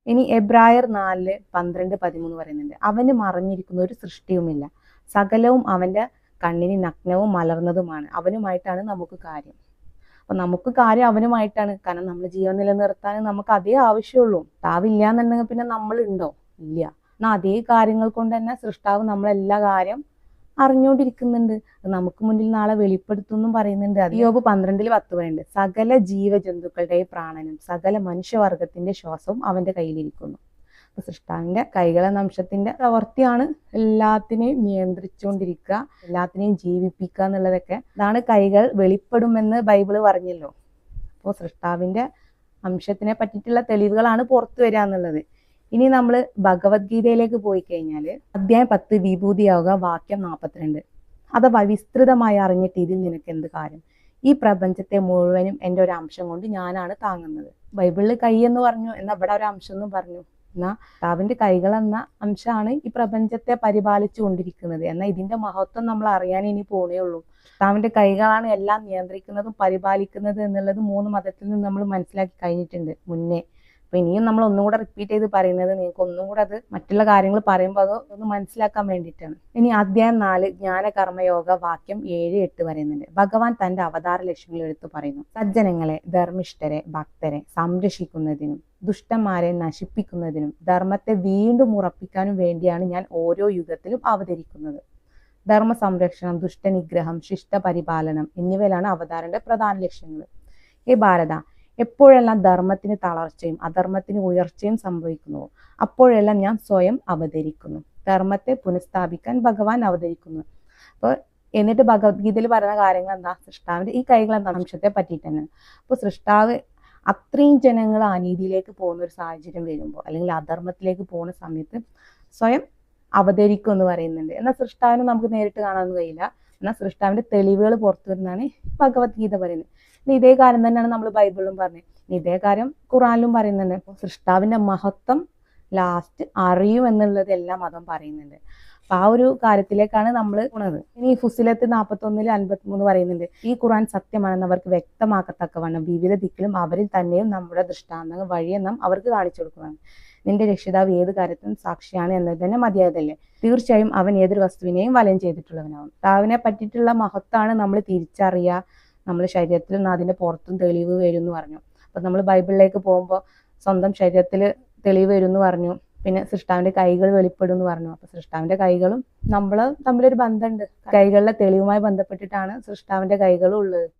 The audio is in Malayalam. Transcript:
ഇനി എബ്രായർ 4:12-13 പറയുന്നുണ്ട്, അവന് മറഞ്ഞിരിക്കുന്ന ഒരു സൃഷ്ടിയുമില്ല, സകലവും അവന്റെ കണ്ണിന് നഗ്നവും മലർന്നതുമാണ്, അവനുമായിട്ടാണ് നമുക്ക് കാര്യം. അപ്പൊ നമുക്ക് കാര്യം അവനുമായിട്ടാണ്. കാരണം നമ്മൾ ജീവൻ നിലനിർത്താൻ നമുക്ക് അതേ ആവശ്യമുള്ളൂ. താവില്ല എന്നുണ്ടെങ്കിൽ പിന്നെ നമ്മൾ ഉണ്ടോ? ഇല്ല. എന്നാൽ അതേ കാര്യങ്ങൾ കൊണ്ട് തന്നെ സൃഷ്ടാവ് നമ്മളെല്ലാ കാര്യം അറിഞ്ഞുകൊണ്ടിരിക്കുന്നുണ്ട്. നമുക്ക് മുന്നിൽ നാളെ വെളിപ്പെടുത്തുന്നും പറയുന്നുണ്ട്. യോബ് 12:10 പറയുന്നുണ്ട്, സകല ജീവജന്തുക്കളുടെ പ്രാണനും സകല മനുഷ്യവർഗത്തിന്റെ ശ്വാസവും അവന്റെ കയ്യിലിരിക്കുന്നു. അപ്പൊ സൃഷ്ടാവിന്റെ കൈകൾ എന്ന അംശത്തിന്റെ പ്രവൃത്തിയാണ് എല്ലാത്തിനെയും നിയന്ത്രിച്ചുകൊണ്ടിരിക്കുക, എല്ലാത്തിനെയും ജീവിപ്പിക്കുക എന്നുള്ളതൊക്കെ. അതാണ് കൈകൾ വെളിപ്പെടുമെന്ന് ബൈബിള് പറഞ്ഞല്ലോ. അപ്പോൾ സൃഷ്ടാവിന്റെ അംശത്തിനെ പറ്റിയിട്ടുള്ള തെളിവുകളാണ് പുറത്തു വരിക എന്നുള്ളത്. ഇനി നമ്മൾ ഭഗവത്ഗീതയിലേക്ക് പോയി കഴിഞ്ഞാൽ അധ്യായം 10 വിഭൂതിയാവുക വാക്യം 42, അഥവാ വിസ്തൃതമായി അറിഞ്ഞിട്ട് ഇതിൽ നിനക്ക് എന്ത് കാര്യം? ഈ പ്രപഞ്ചത്തെ മുഴുവനും എൻ്റെ ഒരു അംശം കൊണ്ട് ഞാനാണ് താങ്ങുന്നത്. ബൈബിളിൽ കൈ എന്ന് പറഞ്ഞു, എന്നാൽ ഇവിടെ ഒരു അംശം എന്നും പറഞ്ഞു. എന്നാൽ കർത്താവിന്റെ കൈകൾ എന്ന അംശമാണ് ഈ പ്രപഞ്ചത്തെ പരിപാലിച്ചു കൊണ്ടിരിക്കുന്നത്. എന്നാൽ ഇതിന്റെ മഹത്വം നമ്മൾ അറിയാൻ ഇനി പോണേ ഉള്ളൂ. കർത്താവിന്റെ കൈകളാണ് എല്ലാം നിയന്ത്രിക്കുന്നതും പരിപാലിക്കുന്നത് എന്നുള്ളത് 3 മതത്തിൽ നിന്ന് നമ്മൾ മനസ്സിലാക്കി കഴിഞ്ഞിട്ടുണ്ട് മുന്നേ. അപ്പൊ ഇനിയും നമ്മൾ ഒന്നും കൂടെ റിപ്പീറ്റ് ചെയ്ത് പറയുന്നത് നിങ്ങൾക്ക് ഒന്നും കൂടെ അത് മറ്റുള്ള കാര്യങ്ങൾ പറയുമ്പോൾ അത് ഒന്ന് മനസ്സിലാക്കാൻ വേണ്ടിയിട്ടാണ്. ഇനി അധ്യായം 4 ജ്ഞാനകർമ്മയോഗ വാക്യം 7-8 പറയുന്നുണ്ട്, ഭഗവാൻ തന്റെ അവതാര ലക്ഷ്യങ്ങൾ എടുത്തു പറയുന്നു, സജ്ജനങ്ങളെ, ധർമ്മിഷ്ഠരെ, ഭക്തരെ സംരക്ഷിക്കുന്നതിനും ദുഷ്ടന്മാരെ നശിപ്പിക്കുന്നതിനും ധർമ്മത്തെ വീണ്ടും ഉറപ്പിക്കാനും വേണ്ടിയാണ് ഞാൻ ഓരോ യുഗത്തിലും അവതരിക്കുന്നത്. ധർമ്മ സംരക്ഷണം, ദുഷ്ടനിഗ്രഹം, ശിഷ്ടപരിപാലനം എന്നിവയിലാണ് അവതാരന്റെ പ്രധാന ലക്ഷ്യങ്ങൾ. ഈ ഭാരത, എപ്പോഴെല്ലാം ധർമ്മത്തിന് തളർച്ചയും അധർമ്മത്തിന് ഉയർച്ചയും സംഭവിക്കുന്നുവോ അപ്പോഴെല്ലാം ഞാൻ സ്വയം അവതരിക്കുന്നു. ധർമ്മത്തെ പുനഃസ്ഥാപിക്കാൻ ഭഗവാൻ അവതരിക്കുന്നു. അപ്പോൾ എന്നിട്ട് ഭഗവത്ഗീതയിൽ പറയുന്ന കാര്യങ്ങൾ എന്താ? സൃഷ്ടാവിന്റെ ഈ കൈകൾ എന്ന അംശത്തെ പറ്റിയിട്ട് തന്നെ. അപ്പോൾ സൃഷ്ടാവ് അത്രയും ജനങ്ങൾ അനീതിയിലേക്ക് പോകുന്ന ഒരു സാഹചര്യം വരുമ്പോൾ, അല്ലെങ്കിൽ അധർമ്മത്തിലേക്ക് പോകുന്ന സമയത്ത് സ്വയം അവതരിക്കും എന്ന് പറയുന്നുണ്ട്. എന്നാൽ സൃഷ്ടാവിനെ നമുക്ക് നേരിട്ട് കാണാനൊന്നും കഴിയില്ല. എന്നാൽ സൃഷ്ടാവിന്റെ തെളിവുകൾ പുറത്തു വരുന്നതാണ് ഭഗവത്ഗീത പറയുന്നത്. ഇതേ കാര്യം തന്നെയാണ് നമ്മൾ ബൈബിളിലും പറഞ്ഞത്. ഇതേ കാര്യം ഖുറാനിലും പറയുന്നുണ്ട്. സൃഷ്ടാവിന്റെ മഹത്വം ലാസ്റ്റ് അറിയും എന്നുള്ളത് എല്ലാ മതം പറയുന്നുണ്ട്. അപ്പൊ ആ ഒരു കാര്യത്തിലേക്കാണ് നമ്മൾ പോണത്. ഇനി ഫുസിലത്ത് 41-53 പറയുന്നുണ്ട്, ഈ ഖുർആൻ സത്യമാണെന്ന് അവർക്ക് വ്യക്തമാക്കത്തക്കവണ്ണം വിവിധ ദിക്കിലും അവരിൽ തന്നെയും നമ്മുടെ ദൃഷ്ടാന്തങ്ങൾ വഴിയെ നാം അവർക്ക് കാണിച്ചു കൊടുക്കുന്നതാണ്. നിന്റെ രക്ഷിതാവ് ഏത് കാര്യത്തിനും സാക്ഷിയാണ് എന്നത് തന്നെ മതിയായതല്ലേ? തീർച്ചയായും അവൻ ഏതൊരു വസ്തുവിനെയും വലയം ചെയ്തിട്ടുള്ളവനാവും. താവിനെ പറ്റിയിട്ടുള്ള മഹത്വമാണ് നമ്മൾ തിരിച്ചറിയുക. നമ്മുടെ ശരീരത്തിൽ നിന്ന് അതിന്റെ പുറത്തും തെളിവ് വരും എന്ന് പറഞ്ഞു. അപ്പൊ നമ്മൾ ബൈബിളിലേക്ക് പോകുമ്പോൾ സ്വന്തം ശരീരത്തിൽ തെളിവ് വരും എന്ന് പറഞ്ഞു. പിന്നെ സൃഷ്ടാവിന്റെ കൈകൾ വെളിപ്പെടും എന്ന് പറഞ്ഞു. അപ്പൊ സൃഷ്ടാവിന്റെ കൈകളും നമ്മൾ തമ്മിലൊരു ബന്ധമുണ്ട്. കൈകളിലെ തെളിവുമായി ബന്ധപ്പെട്ടിട്ടാണ് സൃഷ്ടാവിന്റെ കൈകളും ഉള്ളത്.